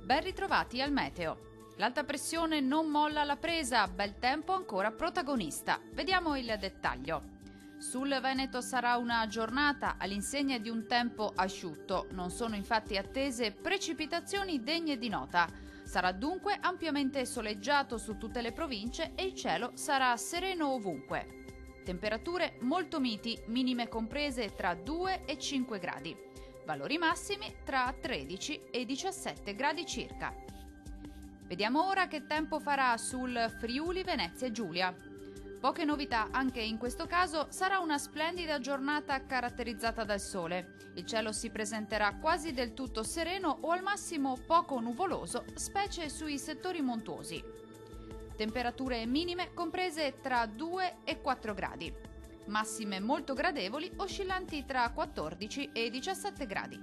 Ben ritrovati al meteo. L'alta pressione non molla la presa, bel tempo ancora protagonista. Vediamo il dettaglio. Sul Veneto sarà una giornata all'insegna di un tempo asciutto. Non sono infatti attese precipitazioni degne di nota. Sarà dunque ampiamente soleggiato su tutte le province e il cielo sarà sereno ovunque. Temperature molto miti, minime comprese tra 2 e 5 gradi. Valori massimi tra 13 e 17 gradi circa. Vediamo ora che tempo farà sul Friuli Venezia Giulia. Poche novità anche in questo caso, sarà una splendida giornata caratterizzata dal sole. Il cielo si presenterà quasi del tutto sereno o al massimo poco nuvoloso, specie sui settori montuosi. Temperature minime comprese tra 2 e 4 gradi. Massime molto gradevoli, oscillanti tra 14 e 17 gradi.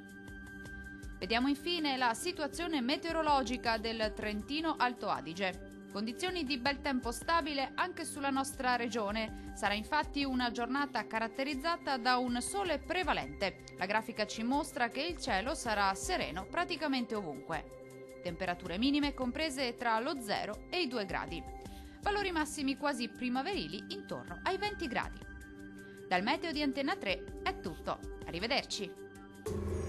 Vediamo infine la situazione meteorologica del Trentino Alto Adige. Condizioni di bel tempo stabile anche sulla nostra regione. Sarà infatti una giornata caratterizzata da un sole prevalente. La grafica ci mostra che il cielo sarà sereno praticamente ovunque. Temperature minime comprese tra lo 0 e i 2 gradi. Valori massimi quasi primaverili intorno ai 20 gradi. Dal meteo di Antenna 3 è tutto. Arrivederci!